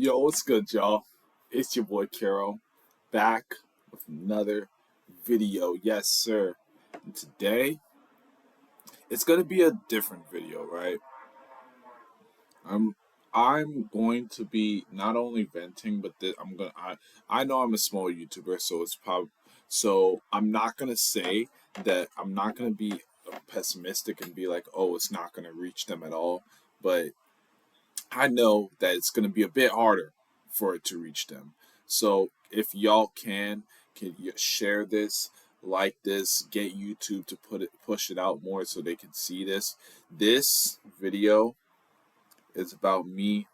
Yo, what's good, y'all? It's your boy Carol, back with another video. Yes, sir. And today, it's gonna be a different video, right? I'm I'm going to be not only venting, but I know I'm a small YouTuber, so I'm not gonna say that I'm not gonna be pessimistic and be like, oh, it's not gonna reach them at all, but I know that it's going to be a bit harder for it to reach them. So if y'all can you share this, like this, get YouTube to push it out more so they can see this. This video is about me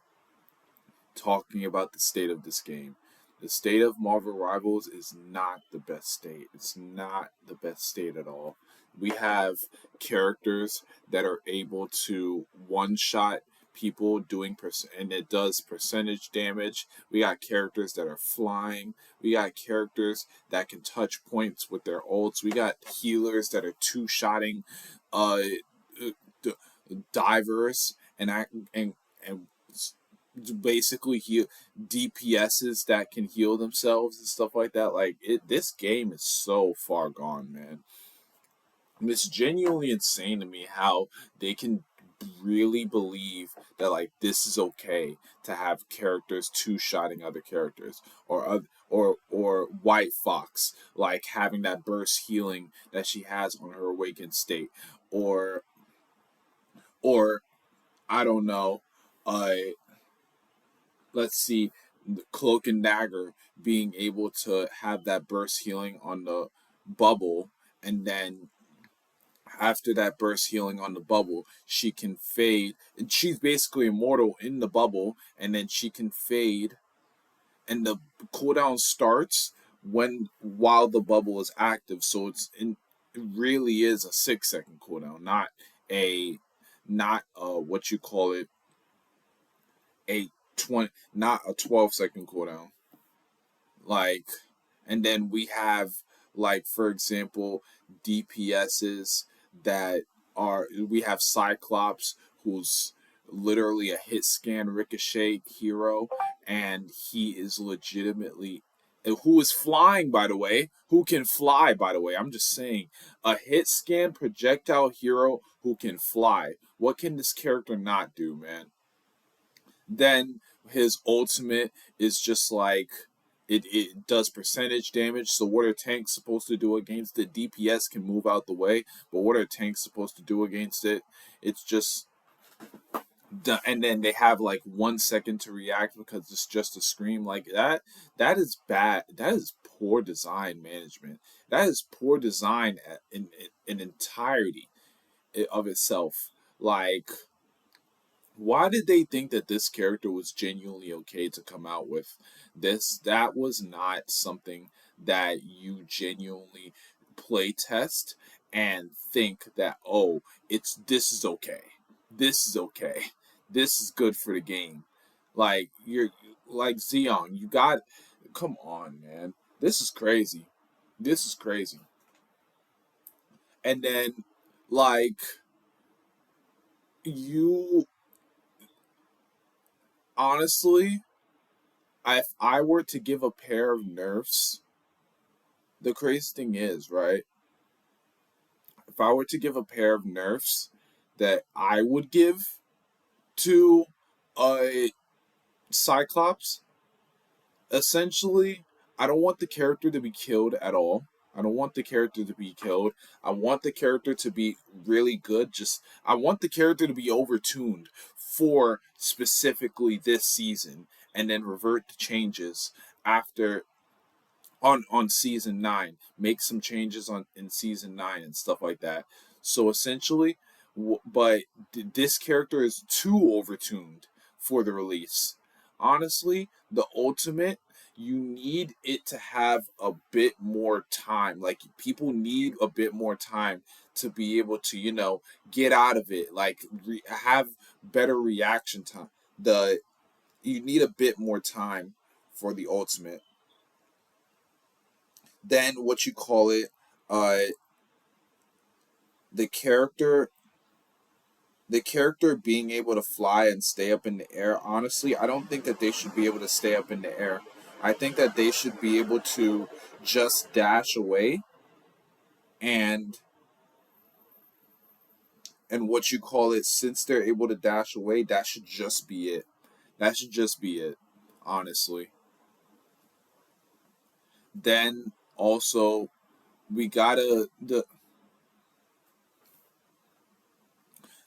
talking about the state of this game. The state of Marvel Rivals is not the best state. It's not the best state at all. We have characters that are able to one shot people and it does percentage damage. We got characters that are flying. We got characters that can touch points with their ults. We got healers that are two shotting uh, divers and basically heal DPSs that can heal themselves and stuff like that. This game is so far gone, man. It's genuinely insane to me how they can really believe that this is okay to have characters two-shotting other characters or White Fox having that burst healing that she has on her awakened state or or I don't know, uh let's see, Cloak and Dagger being able to have that burst healing on the bubble, and then after that burst healing on the bubble, she can fade. And she's basically immortal in the bubble, and then she can fade, and the cooldown starts while the bubble is active. So it really is a 6 second cooldown, not what you call it, a 20, not a 12 second cooldown. Like, and then we have, for example, DPSs that we have Cyclops, who's literally a hit scan ricochet hero, and he is legitimately, who is flying, by the way, who can fly, by the way. I'm just saying, a hit scan projectile hero who can fly. What can this character not do, man? Then his ultimate is just it does percentage damage. So what are tanks supposed to do against it? DPS can move out the way, but what are tanks supposed to do against it? It's just and then they have 1 second to react because it's just a scream like that. That is bad. That is poor design management. That is poor design in entirety of itself. Like, why did they think that this character was genuinely okay to come out with this? That was not something that you genuinely play test and think that, oh, this is okay. This is okay. This is good for the game. You're like Xeon, you got, come on, man. This is crazy. This is crazy. And then like you honestly, if I were to give a pair of nerfs, the crazy thing is, right? If I were to give a pair of nerfs that I would give to a Cyclops, essentially, I don't want the character to be killed at all. I don't want the character to be killed. I want the character to be really good. I want the character to be overtuned for specifically this season and then revert to changes after on season 9, make some changes on in season 9 and stuff like that. So essentially, but this character is too overtuned for the release. Honestly, the ultimate, you need it to have a bit more time. Like, people need a bit more time to be able to, get out of it, have better reaction time. The You need a bit more time for the ultimate. Then what you call it, uh the character the character being able to fly and stay up in the air, honestly, I don't think that they should be able to stay up in the air. I think that they should be able to just dash away and what you call it, since they're able to dash away, that should just be it. That should just be it, honestly. Then also we gotta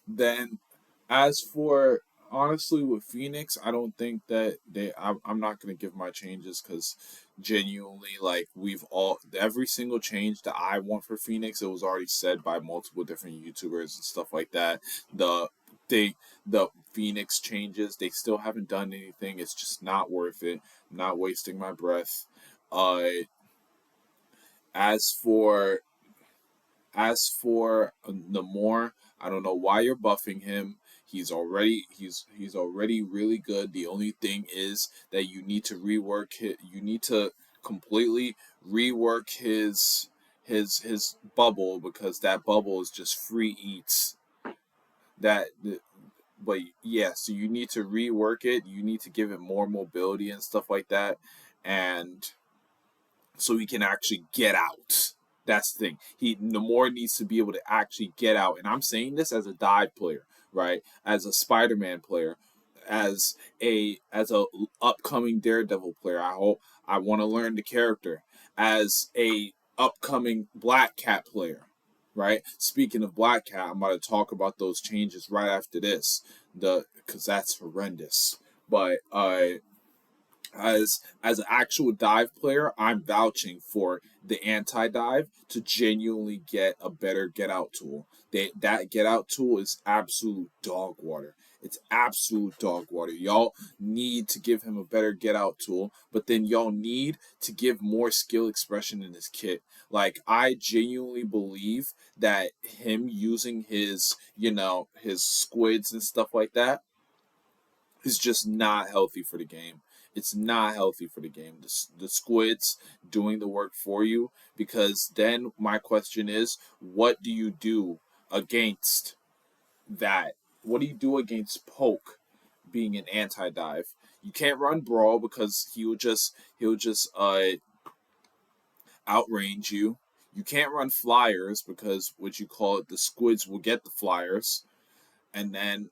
then as for honestly with Phoenix, I don't think that I'm not gonna give my changes because genuinely, like we've all every single change that I want for Phoenix, it was already said by multiple different YouTubers and stuff like that. The they the Phoenix changes, they still haven't done anything. It's just not worth it. I'm not wasting my breath. Uh, as for Namor, I don't know why you're buffing him. He's already really good. The only thing is that you need to rework it. You need to completely rework his bubble because that bubble is just free eats. That but yeah, so you need to rework it. You need to give it more mobility and stuff like that, and so he can actually get out. That's the thing. Namor needs to be able to actually get out. And I'm saying this as a dive player, right? As a Spider-Man player, as a upcoming Daredevil player. I want to learn the character as a upcoming Black Cat player, right? Speaking of Black Cat, I'm about to talk about those changes right after this, the because that's horrendous. But as an actual dive player, I'm vouching for the anti dive to genuinely get a better get out tool. That get out tool is absolute dog water. It's absolute dog water. Y'all need to give him a better get out tool, but then y'all need to give more skill expression in his kit. Like I genuinely believe that him using his squids and stuff like that is just not healthy for the game. It's not healthy for the game. The squids doing the work for you, because then my question is, what do you do against that? What do you do against Poke being an anti dive? You can't run Brawl because he'll just outrange you. You can't run Flyers because what you call it, the squids will get the Flyers, and then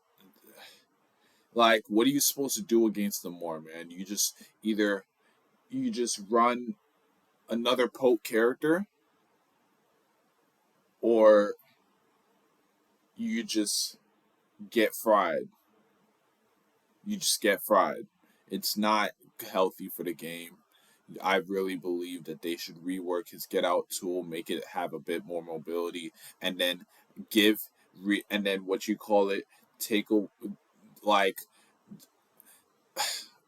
like, what are you supposed to do against them more, man? Either you just run another Poke character, or you just get fried. You just get fried. It's not healthy for the game. I really believe that they should rework his get out tool, make it have a bit more mobility, and then and then what you call it, take a like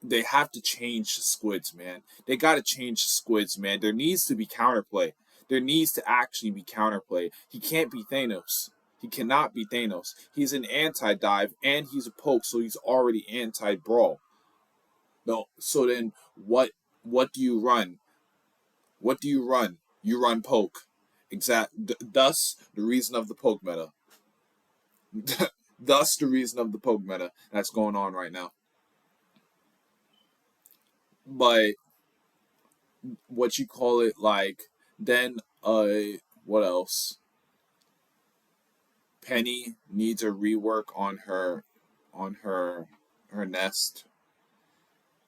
they have to change the squids, man. They got to change the squids, man. There needs to be counterplay. There needs to actually be counterplay. He can't be Thanos. He cannot be Thanos. He's an anti-dive and he's a poke, so he's already anti-brawl. No, so then what do you run? What do you run? You run poke. Thus the reason of the poke meta. Thus the reason of the poke meta that's going on right now. But what you call it, like, then what else, Penny needs a rework on her nest.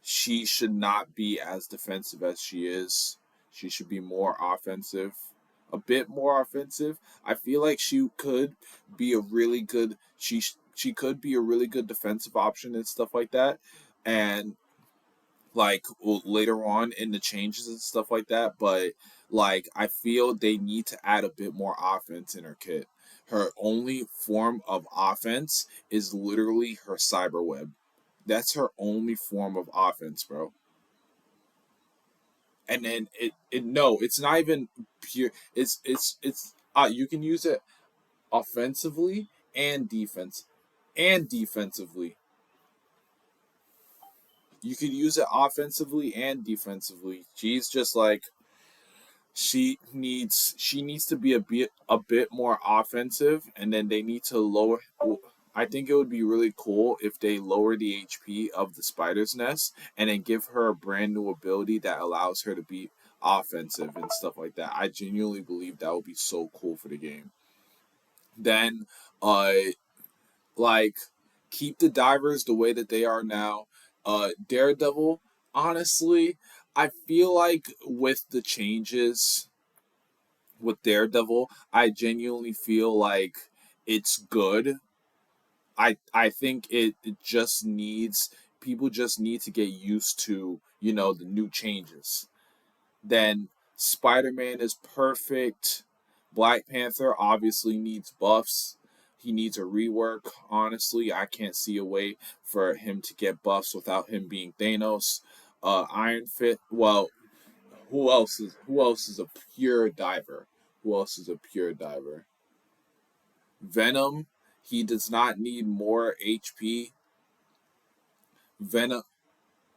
She should not be as defensive as she is. She should be more offensive, a bit more offensive. I feel like be a really good she could be a really good defensive option and stuff like that, and like later on in the changes and stuff like that. But like I feel they need to add a bit more offense in her kit. Her only form of offense is literally her cyber web. That's her only form of offense, bro. And then it no, it's not even pure. It's you can use it offensively and defensively. You could use it offensively and defensively. She's just like she needs to be a bit more offensive, and then they need to lower. I think it would be really cool if they lower the HP of the spider's nest and then give her a brand new ability that allows her to be offensive and stuff like that. I genuinely believe that would be so cool for the game. Then, uh, like, keep the divers the way that they are now. Daredevil, honestly, I feel like with the changes with Daredevil, I genuinely feel like it's good. I think it just needs, people just need to get used to, the new changes. Then Spider-Man is perfect. Black Panther obviously needs buffs. He needs a rework. Honestly, I can't see a way for him to get buffs without him being Thanos. Iron Fit. Well, who else is a pure diver? Who else is a pure diver? Venom. He does not need more HP. Venom.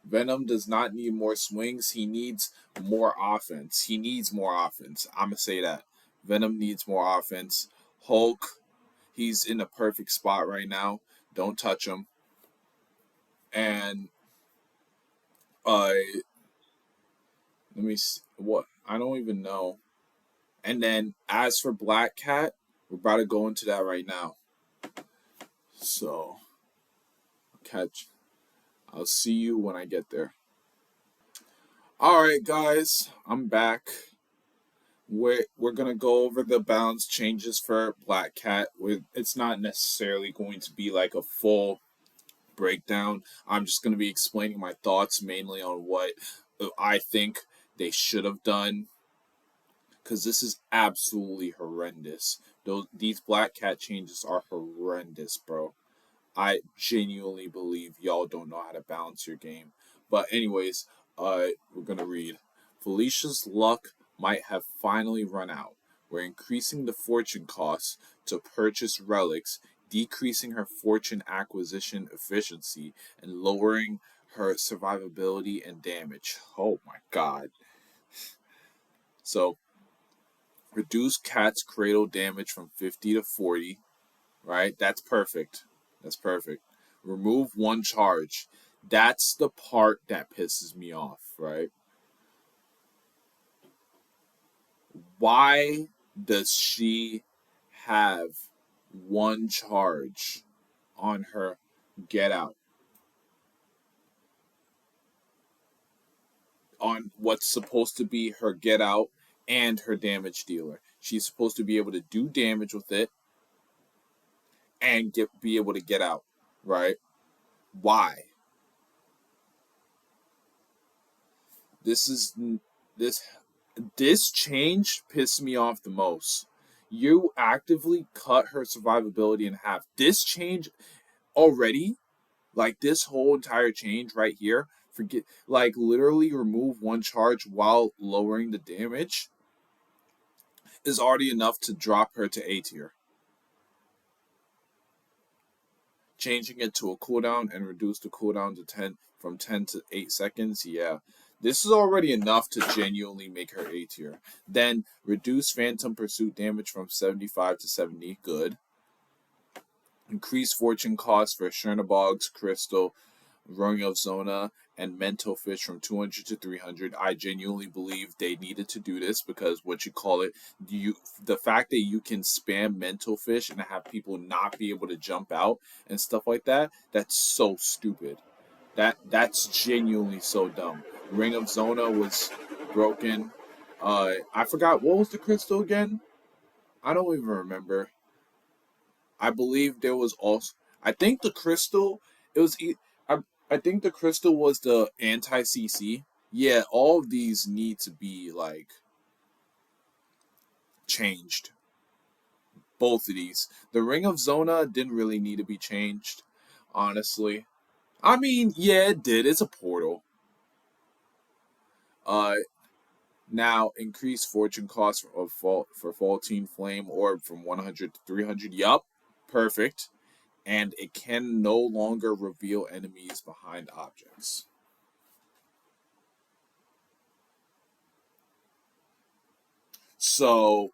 Venom does not need more swings. He needs more offense. He needs more offense. I'm gonna say that. Venom needs more offense. Hulk, he's in the perfect spot right now. Don't touch him. And uh, let me see, what, I don't even know. And then as for Black Cat, we're about to go into that right now. So catch. I'll see you when I get there. All right, guys, I'm back. We're gonna go over the balance changes for Black Cat. It's not necessarily going to be like a full breakdown. I'm just gonna be explaining my thoughts mainly on what I think they should have done, because this is absolutely horrendous. These Black Cat changes are horrendous, bro. I genuinely believe y'all don't know how to balance your game. But anyways, we're gonna read. Felicia's luck might have finally run out. We're increasing the fortune costs to purchase relics, decreasing her fortune acquisition efficiency, and lowering her survivability and damage. Oh my god. So reduce cat's cradle damage from 50 to 40, right? That's perfect. That's perfect. Remove one charge. That's the part that pisses me off, right? Why does she have one charge on her get out? On what's supposed to be her get out and her damage dealer. She's supposed to be able to do damage with it and be able to get out, right? Why? This is this this change pissed me off the most. You actively cut her survivability in half. This change already, like this whole entire change right here, forget, like literally remove one charge while lowering the damage is already enough to drop her to A tier. Changing it to a cooldown and reduce the cooldown to 10 from 10 to 8 seconds, yeah. This is already enough to genuinely make her A tier. Then reduce Phantom Pursuit damage from 75 to 70, good. Increase fortune cost for Chernobog's Crystal, Ring of Zona, and Mental Fish from 200 to 300. I genuinely believe they needed to do this because what you call it, the fact that you can spam Mental Fish and have people not be able to jump out and stuff like that, that's so stupid. That's genuinely so dumb. Ring of Zona was broken. I forgot, what was the crystal again? I don't even remember. I believe there was also. I think the crystal. It was. I I think the crystal was the anti CC. Yeah, all of these need to be like changed. Both of these. The Ring of Zona didn't really need to be changed, honestly. I mean, yeah, it did. It's a portal. Uh, Now increase fortune cost for Faultine Flame Orb from 100 to 300. Yup, perfect. And it can no longer reveal enemies behind objects. So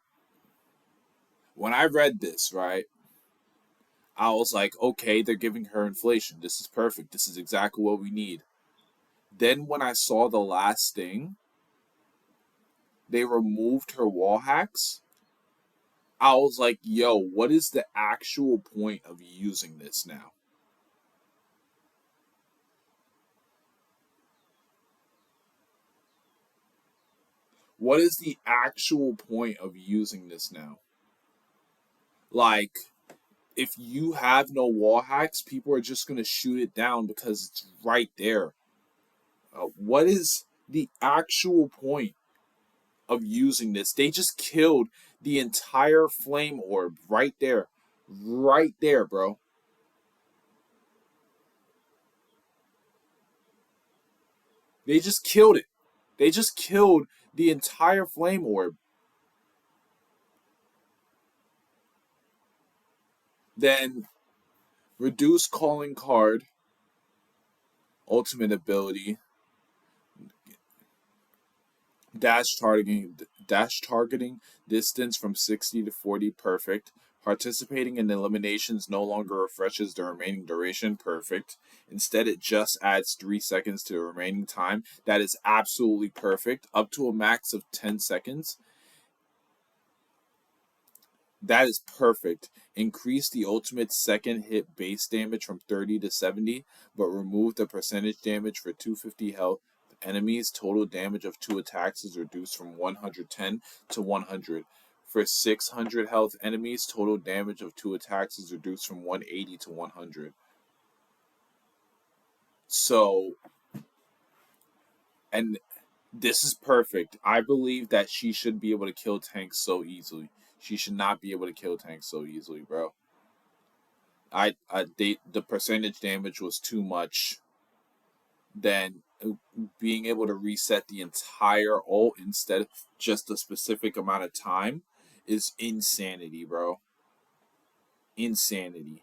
when I read this, right, I was like, okay, they're giving her inflation. This is perfect. This is exactly what we need. Then when I saw the last thing, they removed her wall hacks. I was like, yo, what is the actual point of using this now? What is the actual point of using this now? Like, if you have no wall hacks, people are just going to shoot it down because it's right there. What is the actual point of using this? They just killed the entire flame orb right there. Right there, bro. They just killed it. They just killed the entire flame orb. Then reduce calling card, ultimate ability, dash targeting distance from 60 to 40, perfect. Participating in eliminations no longer refreshes the remaining duration, perfect. Instead, it just adds 3 seconds to the remaining time. That is absolutely perfect. Up to a max of 10 seconds. That is perfect. Increase the ultimate second hit base damage from 30 to 70, but remove the percentage damage for 250 health. Enemies' total damage of 2 attacks is reduced from 110 to 100. For 600 health enemies, total damage of 2 attacks is reduced from 180 to 100. So, and this is perfect. I believe that she should be able to kill tanks so easily. She should not be able to kill tanks so easily, bro. The percentage damage was too much. Then being able to reset the entire ult instead of just a specific amount of time is insanity, bro. Insanity.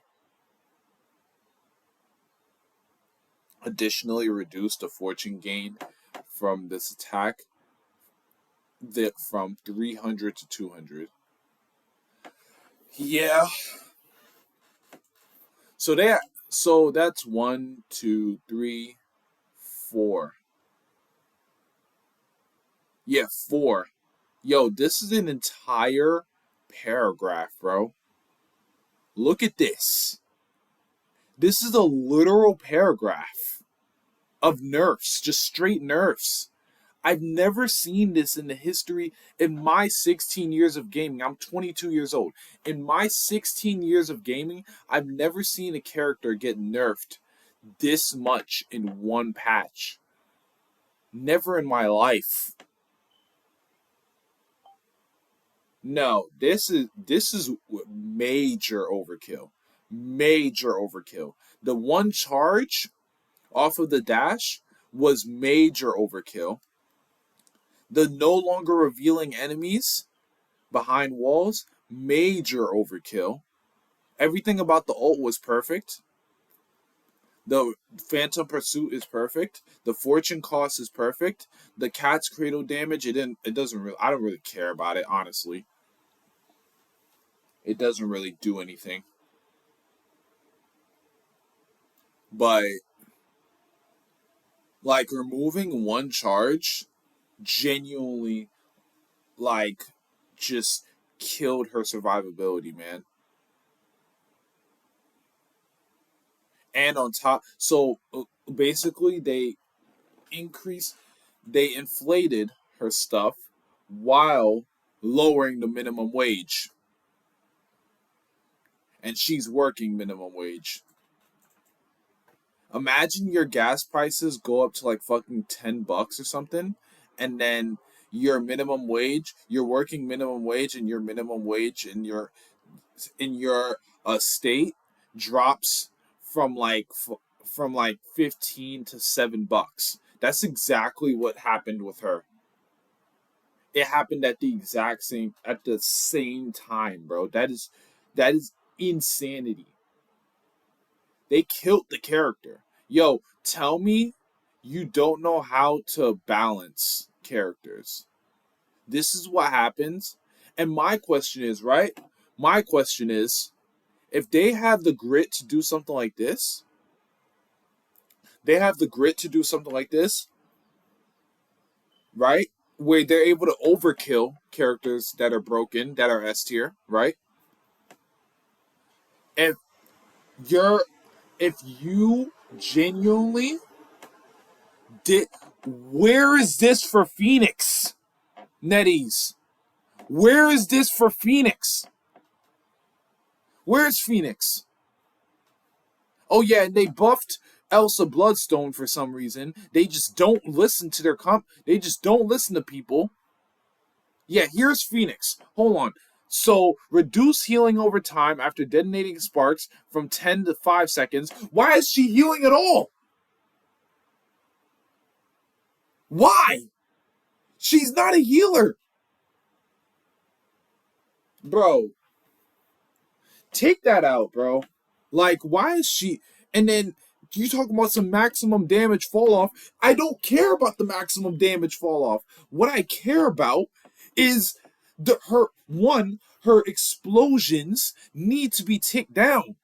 Additionally, reduce the fortune gain from this attack from 300 to 200. Yeah. So that so that's one, two, three, four. Yeah, four. Yo, this is an entire paragraph, bro. Look at this. This is a literal paragraph of nerfs, just straight nerfs. I've never seen this in the history in my 16 years of gaming. I'm 22 years old. In my 16 years of gaming, I've never seen a character get nerfed this much in one patch. Never in my life. No, this is major overkill. Major overkill. The one charge off of the dash was major overkill. The no longer revealing enemies behind walls, major overkill. Everything about the ult was perfect. The Phantom Pursuit is perfect. The Fortune cost is perfect. The Cat's Cradle damage, it doesn't really I don't really care about it, honestly. It doesn't really do anything. But like removing one charge genuinely like just killed her survivability, man. And on top, so basically increased, they inflated her stuff while lowering the minimum wage, and she's working minimum wage. Imagine your gas prices go up to like fucking $10 or something, and then your minimum wage, you're working minimum wage, and your minimum wage in your state drops from from like 15 to $7. That's exactly what happened with her. It happened at the same time, bro. That is insanity. They killed the character. Yo, tell me you don't know how to balance characters. This is what happens. And my question is, right? My question is, If they have the grit to do something like this, they have the grit to do something like this, right? Where they're able to overkill characters that are broken, that are S tier, right? If you're, if you genuinely did, where is this for Phoenix? Netease. Where is this for Phoenix? Where's Phoenix? Oh yeah, and they buffed Elsa Bloodstone for some reason. They just don't listen to their they just don't listen to people. Yeah, here's Phoenix. Hold on. So reduce healing over time after detonating sparks from 10 to 5 seconds. Why is she healing at all? Why? She's not a healer. Bro, take that out, bro. Like, why is she? And then you talk about some maximum damage fall off. I don't care about the maximum damage fall off. What I care about is her explosions need to be ticked down.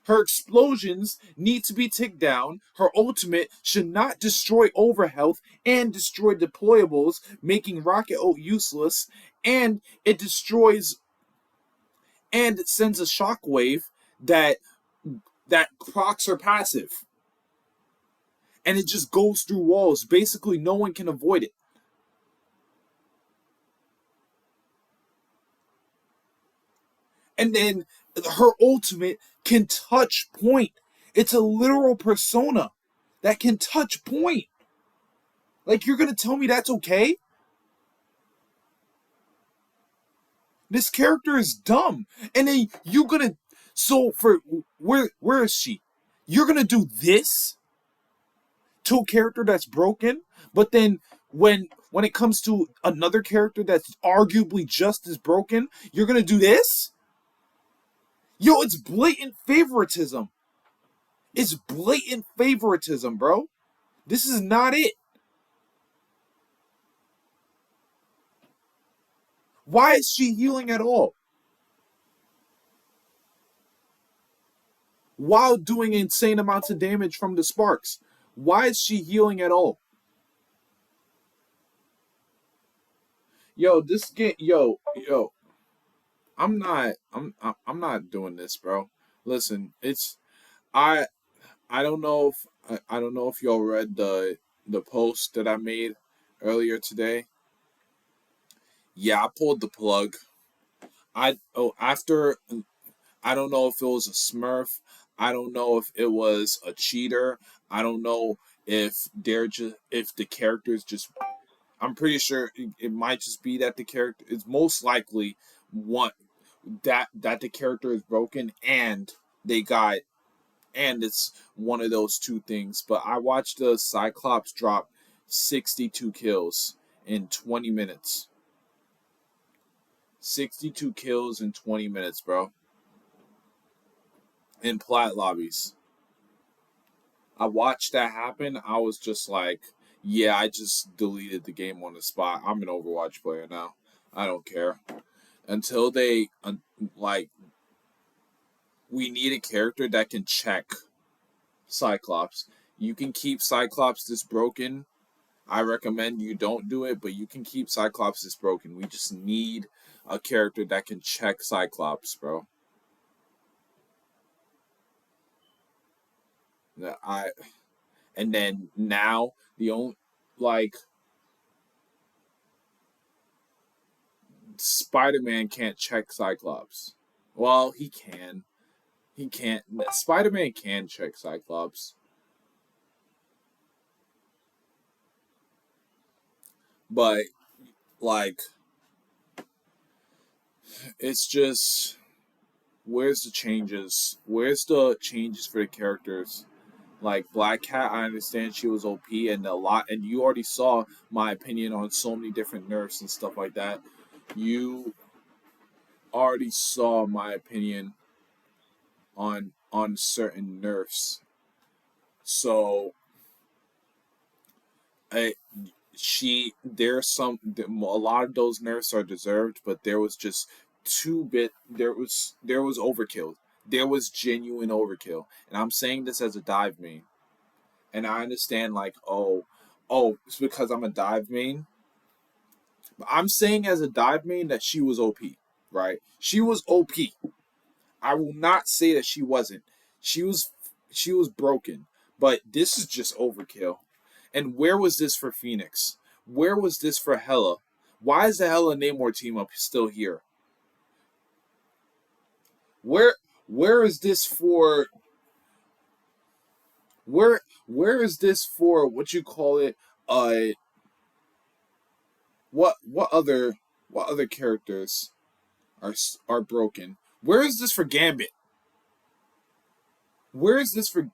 Her explosions need to be ticked down. Her ultimate should not destroy overhealth and destroy deployables, making Rocket Oat useless. And it destroys and it sends a shockwave that procs her passive. And it just goes through walls. Basically, no one can avoid it. And then her ultimate can touch point. It's a literal persona that can touch point. Like, you're gonna tell me that's okay? This character is dumb. And then you gonna so for where is she? You're gonna do this to a character that's broken, but then when it comes to another character that's arguably just as broken, you're gonna do this? Yo, it's blatant favoritism. It's blatant favoritism, bro. This is not it. Why is she healing at all? While doing insane amounts of damage from the sparks. Why is she healing at all? Yo, this game, yo, I'm not doing this, bro. Listen, it's I I don't know if I don't know if y'all read the post that I made earlier today. Yeah, I pulled the plug. After I don't know if it was a Smurf. I don't know if it was a cheater. I don't know if they're just if the characters just. I'm pretty sure it might just be that the character is most likely one that the character is broken and they got and it's one of those two things. But I watched the Cyclops drop 62 kills in 20 minutes. 62 kills in 20 minutes, bro. In plat lobbies. I watched that happen. I was just like, yeah, I just deleted the game on the spot. I'm an Overwatch player now. I don't care. Until they, like, we need a character that can check Cyclops. You can keep Cyclops this broken. I recommend you don't do it, but you can keep Cyclops this broken. We just need a character that can check Cyclops, bro. I and then now the only like Spider-Man can't check Cyclops. Well, he can. He can't. Spider-Man can check Cyclops, but like it's just where's the changes? Where's the changes for the characters? Like Black Cat, I understand she was OP and a lot, and you already saw my opinion on so many different nerfs and stuff like that. You already saw my opinion on certain nerfs. So, I a lot of those nerfs are deserved, but there was just there was overkill. There was genuine overkill, and I'm saying this as a dive main, and I understand like it's because I'm a dive main. But I'm saying as a dive main that she was OP, right? She was OP. I will not say that she wasn't. She was she was broken, but this is just overkill. And where was this for Phoenix? Where was this for Hella? Why is the Hella Namor team up still here? Where where is this for where is this for what you call it? Uh what other characters are broken? Where is this for Gambit? Where's this for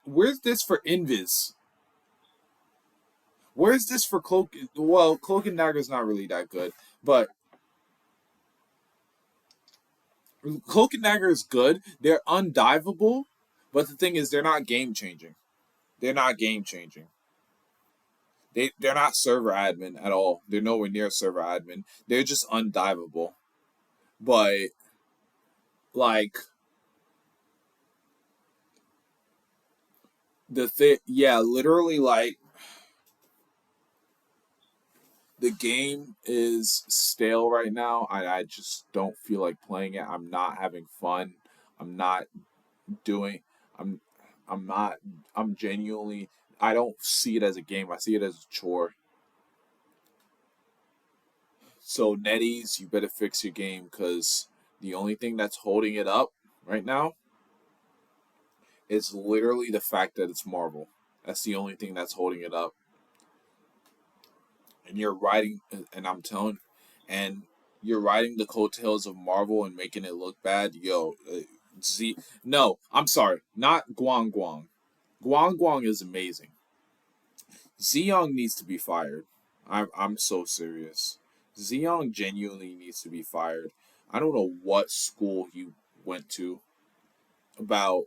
Invis? Where's this for Cloak? Well, Cloak and Dagger is not really that good, but Cloak and Dagger is good. They're undivable, but the thing is, they're not game changing. They're not game changing. They're not server admin at all. They're nowhere near server admin. They're just undivable. But like the thing, yeah, literally like the game is stale right now. I just don't feel like playing it. I'm not having fun. I'm not doing. I'm I'm not. I'm genuinely. I don't see it as a game. I see it as a chore. So Netease, you better fix your game because the only thing that's holding it up right now is literally the fact that it's Marvel. That's the only thing that's holding it up. And you're riding, and I'm telling, and you're riding the coattails of Marvel and making it look bad. Yo, Z. No, I'm sorry, not Guang Guang. Guang Guang is amazing. Zeong needs to be fired. I'm so serious. Zeong genuinely needs to be fired. I don't know what school he went to about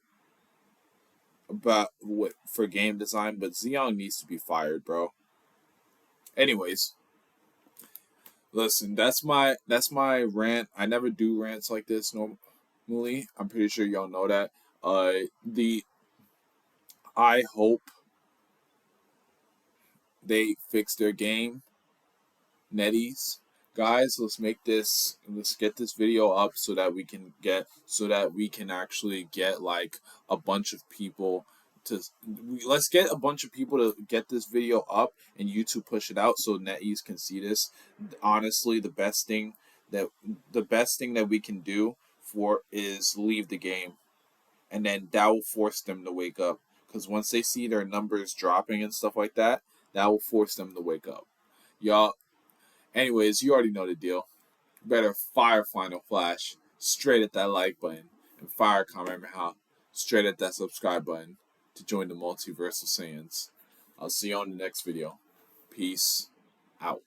what for game design, but Zeong needs to be fired, bro. Anyways, listen, that's my rant. I never do rants like this normally. I'm pretty sure y'all know that. The I hope they fix their game, Netease. Guys, let's get this video up so that we can actually get like a bunch of people to let's get a bunch of people to get this video up and YouTube push it out so Netease can see this. Honestly, the best thing that we can do for is leave the game, and then that will force them to wake up because once they see their numbers dropping and stuff like that, that will force them to wake up. Y'all, anyways, you already know the deal. Better fire Final Flash straight at that like button and fire Kamehameha straight at that subscribe button to join the multiverse of Saiyans. I'll see you on the next video. Peace out.